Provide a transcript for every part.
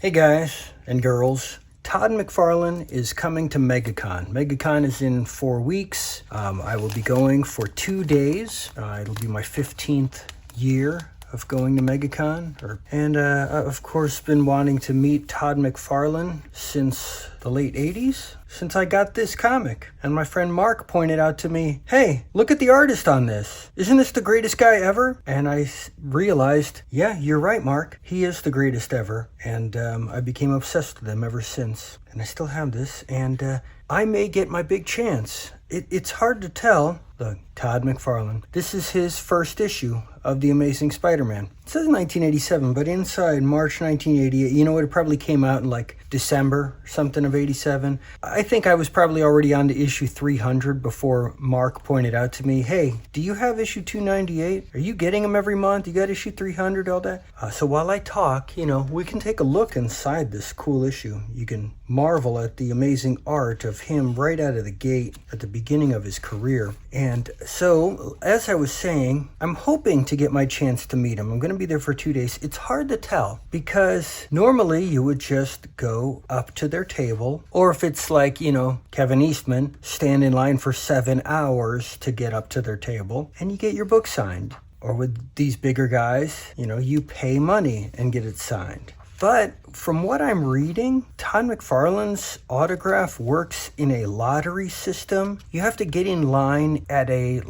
Hey guys and girls, Todd McFarlane is coming to MegaCon. MegaCon is in 4 weeks. I will be going for 2 days. It'll be my 15th year of going to MegaCon. And I've of course been wanting to meet Todd McFarlane since the late 80s, since I got this comic. And my friend Mark pointed out to me, hey, look at the artist on this. Isn't this the greatest guy ever? And I realized, yeah, you're right, Mark. He is the greatest ever. And I became obsessed with him ever since. And I still have this. And I may get my big chance. It's hard to tell. Look, Todd McFarlane. This is his first issue of The Amazing Spider-Man. It says 1987, but inside March 1988, you know, it probably came out in like December, something of 87. I think I was probably already on to issue 300 before Mark pointed out to me, hey, do you have issue 298? Are you getting them every month? You got issue 300, all that? So while I talk, you know, we can take a look inside this cool issue. You can marvel at the amazing art of him right out of the gate at the beginning of his career. And so, as I was saying, I'm hoping to get my chance to meet him. I'm going to be there for 2 days. It's hard to tell because normally you would just go up to their table, or if it's like, you know, Kevin Eastman, stand in line for 7 hours to get up to their table and you get your book signed. Or with these bigger guys, you know, you pay money and get it signed. But from what I'm reading, Todd McFarlane's autograph works in a lottery system. You have to get in line at a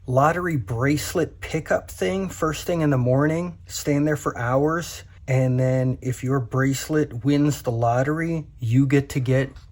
lottery bracelet pickup thing first thing in the morning, stand there for hours. And then if your bracelet wins the lottery, you get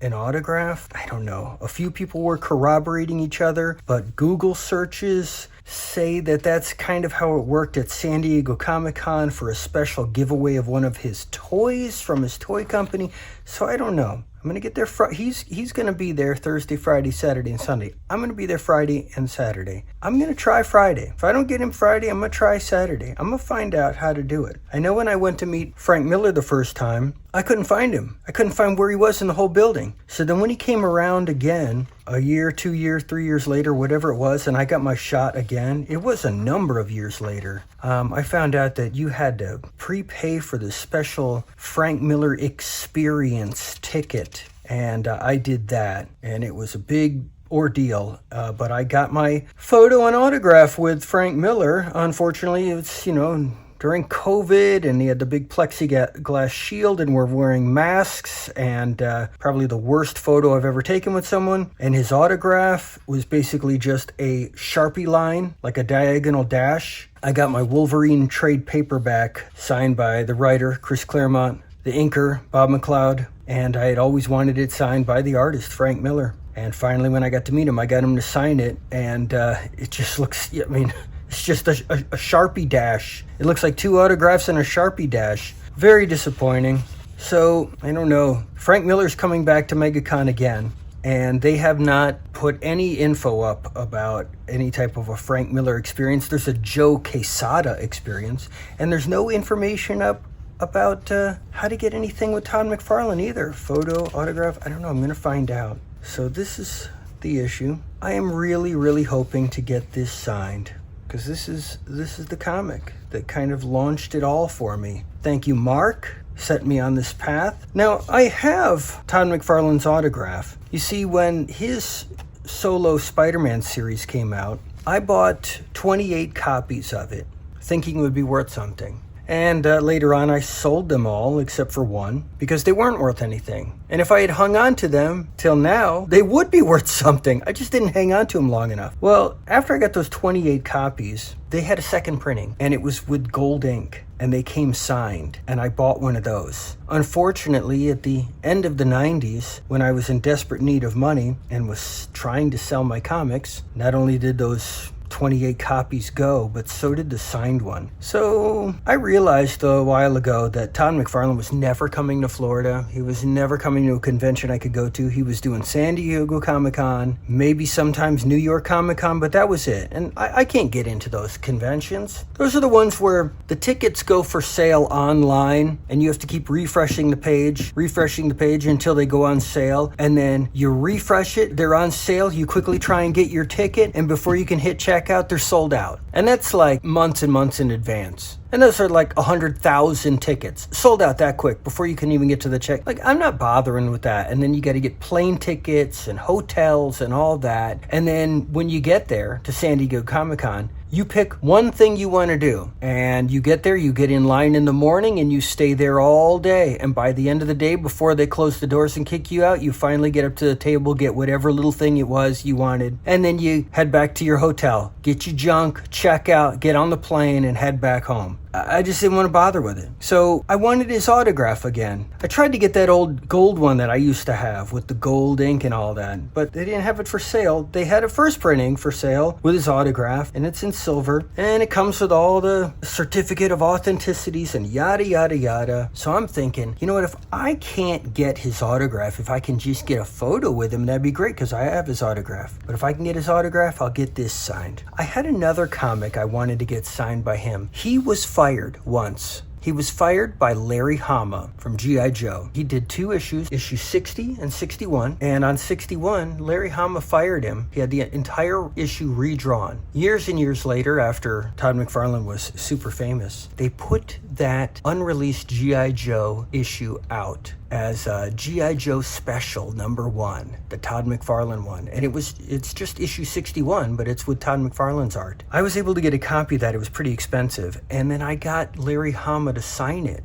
an autograph. I don't know. A few people were corroborating each other, but Google searches say that that's kind of how it worked at San Diego Comic-Con for a special giveaway of one of his toys from his toy company. So I don't know. I'm going to get there. He's going to be there Thursday, Friday, Saturday, and Sunday. I'm going to be there Friday and Saturday. I'm going to try Friday. If I don't get him Friday, I'm going to try Saturday. I'm going to find out how to do it. I know when I went to meet Frank Miller the first time, I couldn't find him. I couldn't find where he was in the whole building. So then when he came around again, a year, 2 years, 3 years later, whatever it was, and I got my shot again, it was a number of years later, I found out that you had to prepay for the special Frank Miller Experience ticket. And I did that, and it was a big ordeal, but I got my photo and autograph with Frank Miller. Unfortunately, it's, you know, during COVID, and he had the big plexiglass shield, and we're wearing masks, and probably the worst photo I've ever taken with someone. And his autograph was basically just a Sharpie line, like a diagonal dash. I got my Wolverine trade paperback signed by the writer, Chris Claremont, the inker, Bob McLeod, and I had always wanted it signed by the artist, Frank Miller. And finally, when I got to meet him, I got him to sign it, and it just looks, I mean, it's just a Sharpie dash. It looks like 2 autographs and a Sharpie dash. Very disappointing. So, I don't know. Frank Miller's coming back to MegaCon again, and they have not put any info up about any type of a Frank Miller experience. There's a Joe Quesada experience, and there's no information up about how to get anything with Todd McFarlane either. Photo, autograph, I don't know. I'm going to find out. So this is the issue. I am really, really hoping to get this signed, because this is the comic that kind of launched it all for me. Thank you, Mark. Set me on this path. Now, I have Todd McFarlane's autograph. You see, when his solo Spider-Man series came out, I bought 28 copies of it, thinking it would be worth something. And later on, I sold them all except for one because they weren't worth anything. And if I had hung on to them till now, they would be worth something. I just didn't hang on to them long enough. Well, after I got those 28 copies, they had a second printing, and it was with gold ink, and they came signed, and I bought one of those. Unfortunately, at the end of the 90s, when I was in desperate need of money and was trying to sell my comics, not only did those 28 copies go, but so did the signed one. So I realized a while ago that Todd McFarlane was never coming to Florida. He was never coming to a convention I could go to. He was doing San Diego Comic-Con, maybe sometimes New York Comic-Con, but that was it. And I can't get into those conventions. Those are the ones where the tickets go for sale online, and you have to keep refreshing the page until they go on sale. And then you refresh it, they're on sale, you quickly try and get your ticket, and before you can hit check checkout, they're sold out. And that's like months and months in advance. And those are like 100,000 tickets sold out that quick before you can even get to the check. Like, I'm not bothering with that. And then you got to get plane tickets and hotels and all that. And then when you get there to San Diego Comic-Con, you pick one thing you want to do, and you get there, you get in line in the morning, and you stay there all day. And by the end of the day, before they close the doors and kick you out, you finally get up to the table, get whatever little thing it was you wanted, and then you head back to your hotel, get your junk, check out, get on the plane, and head back home. I just didn't want to bother with it. So I wanted his autograph again. I tried to get that old gold one that I used to have with the gold ink and all that, but they didn't have it for sale. They had a first printing for sale with his autograph, and it's in silver, and it comes with all the certificate of authenticities and yada, yada, yada. So I'm thinking, you know what, if I can't get his autograph, if I can just get a photo with him, that'd be great, because I have his autograph. But if I can get his autograph, I'll get this signed. I had another comic I wanted to get signed by him. He was fired once. He was fired by Larry Hama from G.I. Joe. He did 2 issues, issue 60 and 61. And on 61, Larry Hama fired him. He had the entire issue redrawn. Years and years later, after Todd McFarlane was super famous, they put that unreleased G.I. Joe issue out as G.I. Joe Special #1, the Todd McFarlane one. And it's just issue 61, but it's with Todd McFarlane's art. I was able to get a copy of that. It was pretty expensive. And then I got Larry Hama to sign it.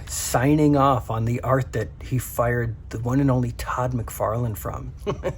Signing off on the art that he fired the one and only Todd McFarlane from.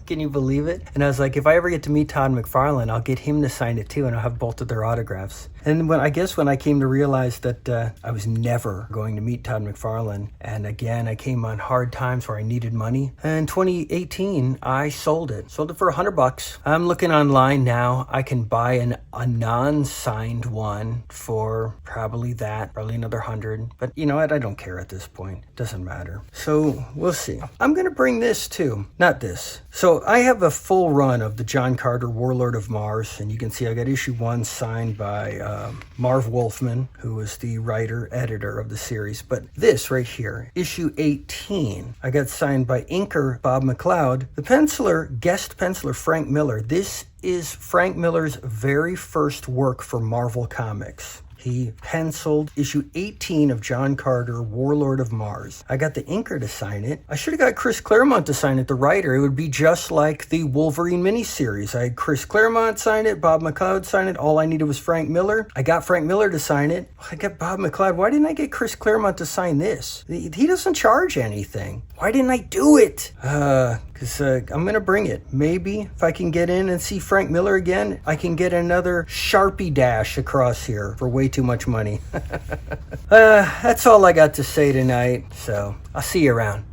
Can you believe it? And I was like, if I ever get to meet Todd McFarlane, I'll get him to sign it too, and I'll have both of their autographs. And when I came to realize that I was never going to meet Todd McFarlane, and again, I came on hard times where I needed money. And in 2018, I sold it. Sold it for $100. I'm looking online now. I can buy a non-signed one for probably another 100. But you know what? I don't care at this point. It doesn't matter. So we'll see. I'm going to bring this too. Not this. So I have a full run of the John Carter Warlord of Mars, and you can see I got issue 1 signed by Marv Wolfman, who was the writer, editor of the series. But this right here, issue 18, I got signed by inker Bob McLeod, the guest penciler Frank Miller. This is Frank Miller's very first work for Marvel Comics. He penciled issue 18 of John Carter, Warlord of Mars. I got the inker to sign it. I should have got Chris Claremont to sign it, the writer. It would be just like the Wolverine miniseries. I had Chris Claremont sign it, Bob McLeod sign it. All I needed was Frank Miller. I got Frank Miller to sign it. I got Bob McLeod. Why didn't I get Chris Claremont to sign this? He doesn't charge anything. Why didn't I do it? Because I'm going to bring it. Maybe if I can get in and see Frank Miller again, I can get another Sharpie dash across here for way too much money. That's all I got to say tonight. So I'll see you around.